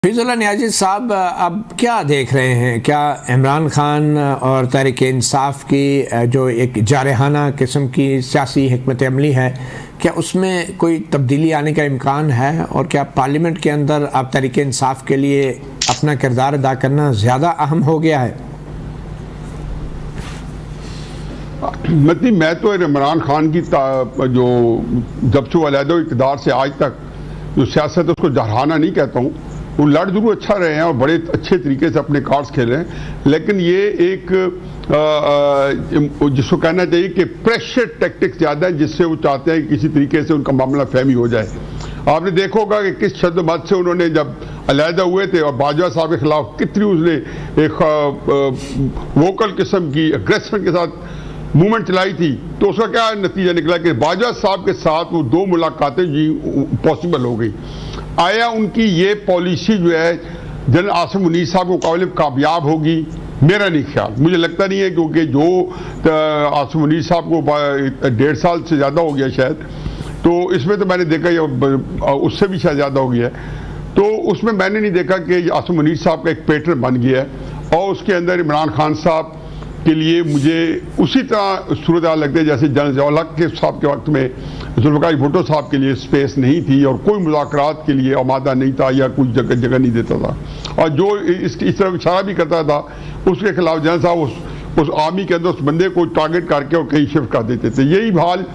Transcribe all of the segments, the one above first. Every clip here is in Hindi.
फिज़ुल्लाह नियाज़ी साहब, अब क्या देख रहे हैं? क्या इमरान खान और तहरीक इंसाफ की जो एक जारहाना किस्म की सियासी हिकमत अमली है, क्या उसमें कोई तब्दीली आने का इम्कान है? और क्या पार्लियामेंट के अंदर अब तहरीक इंसाफ के लिए अपना किरदार अदा करना ज़्यादा अहम हो गया है? मतलब मैं तो इमरान खान की जो जब से अलहदा इक़्तिदार से आज तक जो सियासत है उसको जारहाना नहीं कहता हूँ। वो लड़ जरूर अच्छा रहे हैं और बड़े अच्छे तरीके से अपने कार्ड्स खेले हैं, लेकिन ये एक जिसको कहना चाहिए कि प्रेशर टैक्टिक्स ज़्यादा है, जिससे वो चाहते हैं कि किसी तरीके से उनका मामला फहमी हो जाए। आपने देखा होगा कि किस शद्दमत से उन्होंने जब अलहदा हुए थे और बाजवा साहब के खिलाफ कितनी उसने एक वोकल किस्म की अग्रेशन के साथ मूवमेंट चलाई थी, तो उसका क्या नतीजा निकला कि बाजवा साहब के साथ वो दो मुलाकातें जी पॉसिबल हो गई। आया उनकी ये पॉलिसी जो है जनरल आसिम मुनीर साहब के मुकाबले में कामयाब होगी? मेरा नहीं ख्याल, मुझे लगता नहीं है, क्योंकि जो आसिम मुनीर साहब को 1.5 साल से ज़्यादा हो गया शायद, तो इसमें तो मैंने देखा ये उससे भी शायद ज़्यादा हो गया है, तो उसमें मैंने नहीं देखा कि आसिम मुनीर साहब का एक पैटर्न बन गया है। और उसके अंदर इमरान खान साहब के लिए मुझे उसी तरह सूरत हाल लगती है जैसे जनरल ज़िया हक के साहब के वक्त में जुल्फ़िकार भुट्टो साहब के लिए स्पेस नहीं थी और कोई मुज़ाकरात के लिए आमादा नहीं था या कोई जगह नहीं देता था, और जो इस तरह इशारा भी करता था उसके खिलाफ जनरल साहब उस आर्मी के अंदर उस बंदे को टारगेट करके और कहीं शिफ्ट कर देते थे। यही हाल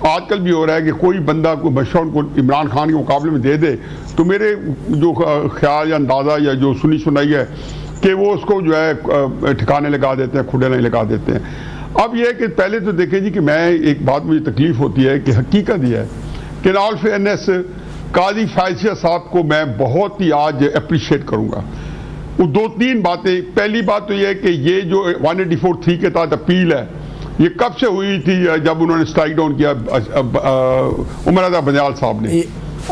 आजकल भी हो रहा है कि कोई बंदा को मशवरा को इमरान खान के मुकाबले में दे दे, तो मेरे जो ख्याल या अंदाज़ा या जो सुनी सुनाई है कि वो उसको जो है ठिकाने लगा देते हैं, खुडे नहीं लगा देते हैं। अब यह है कि पहले तो देखें जी कि मैं एक बात मुझे तकलीफ होती है कि हकीकत यह है कि ऑल फेयरनेस काजी फैज़िया साहब को मैं बहुत ही आज अप्रिशिएट करूँगा। वो 2-3 बातें, पहली बात तो यह है कि ये जो 184(3) के तहत अपील है ये कब से हुई थी? जब उन्होंने स्ट्राइक डाउन किया उमर रज़ा बंजाल साहब ने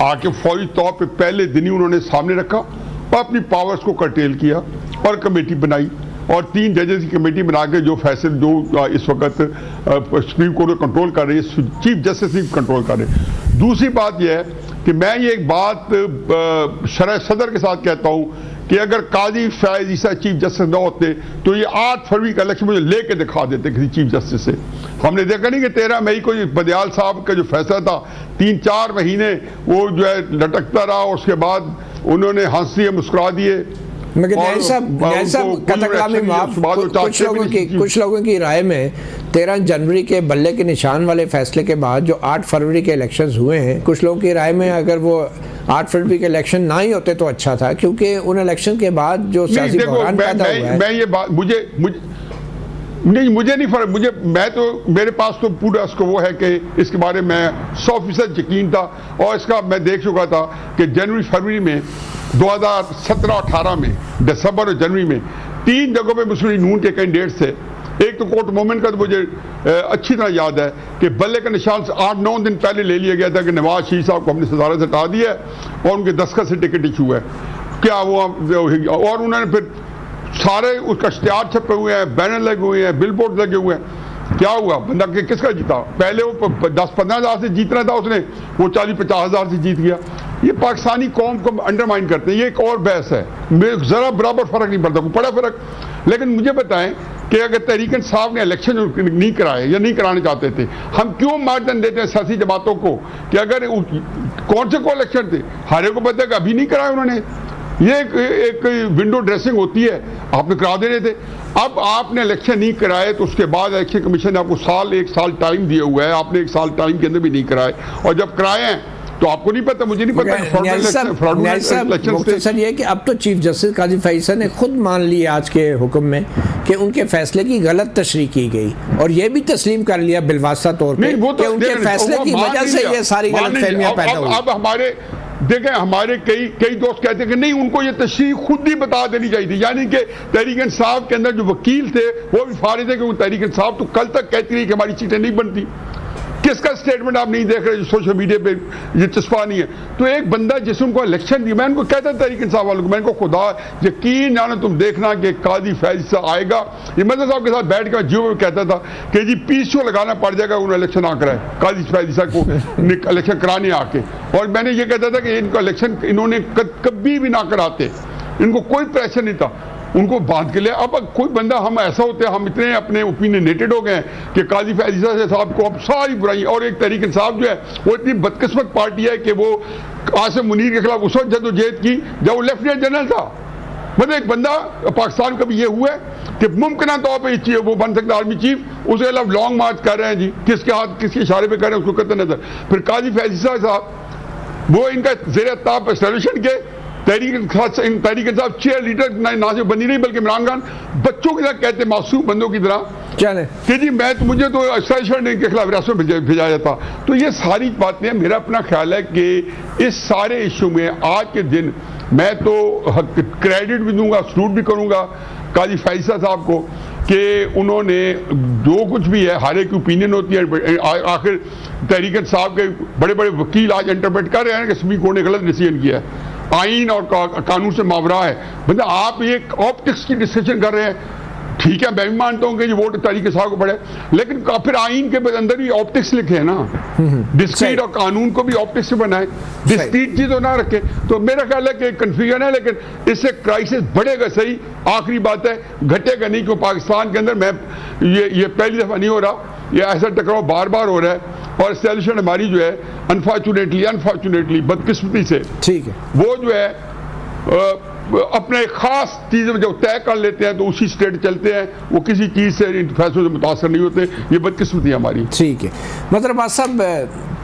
आके फौरी तौर पर पहले दिन ही उन्होंने सामने रखा और अपनी पावर्स को कर्टेल किया और कमेटी बनाई और 3 जजेस की कमेटी बना के जो फैसले जो इस वक्त सुप्रीम कोर्ट को कंट्रोल कर रही है, चीफ जस्टिस भी कंट्रोल कर रहे हैं। दूसरी बात यह है कि मैं ये एक बात शरह सदर के साथ कहता हूँ कि अगर काजी फैज़ ईसा चीफ जस्टिस न होते तो ये 8 फरवरी का इलेक्शन मुझे लेके दिखा देते किसी चीफ जस्टिस से। हमने देखा नहीं कि 13 मई को बंदियाल साहब का जो फैसला था 3-4 महीने वो जो है लटकता रहा और उसके बाद उन्होंने हंस दिए, मुस्कुरा दिए। कुछ लोगों की राय में 13 जनवरी के बल्ले के निशान वाले फैसले के बाद जो 8 फरवरी के इलेक्शंस हुए हैं, कुछ लोगों की राय में अगर वो 8 फरवरी के इलेक्शन ना ही होते तो अच्छा था, क्योंकि उन इलेक्शन के बाद जो सियासी बहरान पैदा हुआ है। मैं ये बात मुझे नहीं फर्क, मैं तो मेरे पास तो पूरा इसको वो है कि इसके बारे में 100% यकीन था और इसका मैं देख चुका था कि जनवरी फरवरी में 2017-18 में दिसंबर और जनवरी में 3 जगहों पे मुस्लिम लीग नून के कैंडिडेट्स थे। एक तो कोर्ट मोमेंट का तो मुझे अच्छी तरह याद है कि बल्ले का निशान 8-9 दिन पहले ले लिया गया था कि नवाज शरीफ साहब को हमने सदारत से हटा दिया और उनके दस्तखत से टिकट इशू है क्या वो, और उन्होंने फिर सारे उसका इश्तिहार छपे हुए हैं, बैनर लगे हुए हैं, बिल बोर्ड लगे हुए हैं। क्या हुआ? बंदा किसका जीता? पहले वो 10-15 हज़ार से जीतना था उसने, वो 40-50 हज़ार से जीत गया। ये पाकिस्तानी कौम को अंडरमाइन करते हैं, ये एक और बहस है। ज़रा बराबर फ़र्क नहीं पड़ता, बड़ा फ़र्क। लेकिन मुझे बताएं कि अगर तहरीक इंसाफ ने इलेक्शन नहीं कराए या नहीं कराने चाहते थे, हम क्यों मार्जिन देते हैं सियासी जमातों को कि अगर कौन से को इलेक्शन थे? हरे को पता है कि अभी नहीं कराए उन्होंने। ये एक विंडो ड्रेसिंग होती है, आपने करा देने थे। अब आपने इलेक्शन नहीं कराए तो उसके बाद इलेक्शन कमीशन ने आपको 1 साल टाइम दिया हुआ है, आपने 1 साल टाइम के अंदर भी नहीं कराए, और जब कराए हैं तो आपको नहीं पता, मुझे नहीं पता। सर ये कि अब तो चीफ जस्टिस काजी फैज़ ने खुद मान लिया आज के हुक्म में कि उनके फैसले की गलत तशरीह की गई और ये भी तस्लीम कर लिया बिलवास्ता तौर पे कि उनके फैसले की वजह से ये सारी गलतफहमियां पैदा हुई। अब हमारे देखें, हमारे कई दोस्त कहते हैं कि नहीं, उनको ये तशरीह खुद ही बता देनी चाहिए थी, यानी कि तहरीक इंसाफ के अंदर जो वकील थे वो भी फारिग थे कि तहरीक इंसाफ तो कल तक कहती रही कि हमारी सीटें नहीं बनती। किसका स्टेटमेंट आप नहीं देख रहे जो सोशल मीडिया पे ये चस्पा नहीं है? तो एक बंदा जिसने उनको इलेक्शन दी, मैं उनको कहता तहरीक इंसाफ वालों को, मैं इनको खुदा यकीन जानो तुम देखना कि काजी फैज़ आएगा, ये मदद साहब के साथ बैठ कर जियो में कहता था कि जी पीछे लगाना पड़ जाएगा उन्हें इलेक्शन ना कराए, काजी फैज़ को इलेक्शन कराने आके। और मैंने ये कहता था कि इनका इलेक्शन इन्होंने कभी भी ना कराते। इनको कोई प्रेशर नहीं था, उनको बांध के लिए। अब कोई बंदा, हम ऐसा होते हैं, हम इतने अपने ओपिनियनेटेड हो गए हैं कि काजी फैज ईसा साहब को अब सारी बुराई, और एक तहरीक इंसाफ जो है वो इतनी बदकिस्मत पार्टी है कि वो आसिम मुनीर के खिलाफ उस वक्त जदोजहद की जब वो लेफ्टिनेंट जनरल था। मतलब एक बंदा पाकिस्तान का भी ये हुआ है कि मुमकिन तौर पर वो बन सकता आर्मी चीफ, उसके खिलाफ लॉन्ग मार्च कर रहे हैं जी, किसके हाथ किसके इशारे पे कर रहे हैं उसको कतई नजर। फिर काजी फैज ईसा साहब वो इनका ज़ेर ताब एस्टेब्लिशमेंट के तहरीक इंसाफ चेयर लीडर ना सिर्फ बनी नहीं बल्कि इमरान खान बच्चों की तरह कहते, मासूम बंदों की तरह चले कि जी मुझे तो एस्टेब्लिशमेंट के खिलाफ रियासत में भेजा जाता। तो ये सारी बातें, मेरा अपना ख्याल है कि इस सारे इशू में आज के दिन मैं तो क्रेडिट भी दूंगा, सलूट भी करूंगा काजी फैज ईसा साहब को कि उन्होंने जो कुछ भी है, हर एक ओपिनियन होती है, आखिर तहरीक इंसाफ के बड़े बड़े वकील आज इंटरप्रेट कर रहे हैं कि सुप्रीम कोर्ट ने गलत डिसीजन किया है, आइन और कानून से मावरा है। मतलब आप ये ऑप्टिक्स की डिस्कशन कर रहे हैं, ठीक है, मैं भी मानता हूं कि ये वोट तहरीक इंसाफ को पड़े, लेकिन फिर आइन के अंदर भी ऑप्टिक्स लिखे हैं ना, डिस्क्रीट और कानून को भी ऑप्टिक्स से बनाए, डिस्क्रीट चीज तो ना रखे। तो मेरा ख्याल है कि कंफ्यूजन है, लेकिन इससे क्राइसिस बढ़ेगा सही। आखिरी बात है, घटेगा नहीं, क्योंकि पाकिस्तान के अंदर मैं ये पहली दफा नहीं हो रहा, ये ऐसा टकराव बार बार हो रहा है, और एस्टेब्लिशमेंट हमारी जो है अनफॉर्चुनेटली बदकिस्मती से, ठीक है, वो जो है अपने खास चीज़ में जब तय कर लेते हैं तो उसी स्टेट चलते हैं, वो किसी चीज़ से इन फैसलों से मुतासर नहीं होते। ये बदकिस्मती है हमारी। ठीक है, मतलब साहब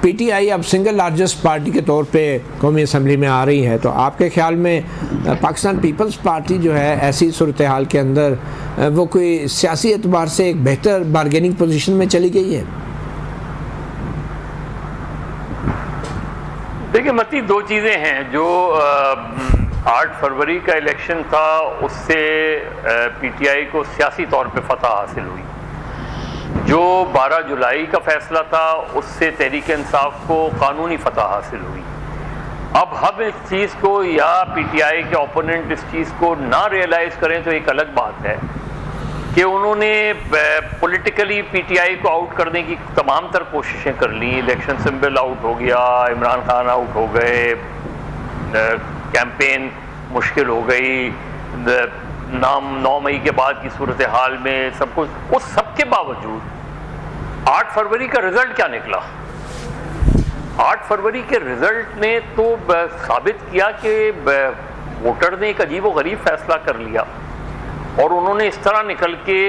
पीटीआई अब सिंगल लार्जेस्ट पार्टी के तौर पे कौमी असम्बली में आ रही है, तो आपके ख्याल में पाकिस्तान पीपल्स पार्टी जो है ऐसी सूरत हाल के अंदर वो कोई सियासी एतबार से एक बेहतर बारगेनिंग पोजीशन में चली गई है? देखिए मती, दो चीज़ें हैं। जो 8 फरवरी का इलेक्शन था उससे पीटीआई को सियासी तौर पे फतह हासिल हुई। जो 12 जुलाई का फैसला था उससे तहरीक इंसाफ को कानूनी फतह हासिल हुई। अब हम इस चीज़ को, या पीटीआई के ओपोनेंट इस चीज़ को ना रियलाइज़ करें तो एक अलग बात है कि उन्होंने पॉलिटिकली पीटीआई को आउट करने की तमाम तर कोशिशें कर ली। इलेक्शन सिंबल आउट हो गया, इमरान खान आउट हो गए, कैंपेन मुश्किल हो गई, नाम 9 मई के बाद की सूरत हाल में सब कुछ। उस सब के बावजूद 8 फरवरी का रिजल्ट क्या निकला? 8 फरवरी के रिजल्ट ने तो साबित किया कि वोटर ने एक अजीब व गरीब फैसला कर लिया, और उन्होंने इस तरह निकल के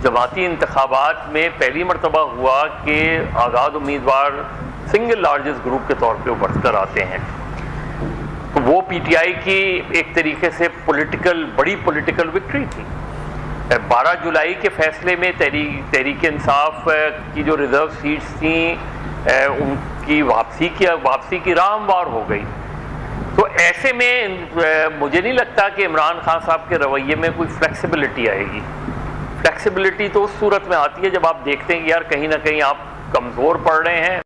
जमाती इंतखाबात में पहली मरतबा हुआ कि आज़ाद उम्मीदवार सिंगल लार्जेस्ट ग्रुप के तौर पे उभर कर आते हैं। तो वो पीटीआई की एक तरीके से बड़ी पॉलिटिकल विक्ट्री थी। 12 जुलाई के फैसले में तहरीक इंसाफ की जो रिजर्व सीट्स थी उनकी वापसी की राह हमवार हो गई। तो ऐसे में मुझे नहीं लगता कि इमरान खान साहब के रवैये में कोई फ्लेक्सिबिलिटी आएगी। फ्लेक्सिबिलिटी तो उस सूरत में आती है जब आप देखते हैं कि यार कहीं ना कहीं आप कमज़ोर पड़ रहे हैं,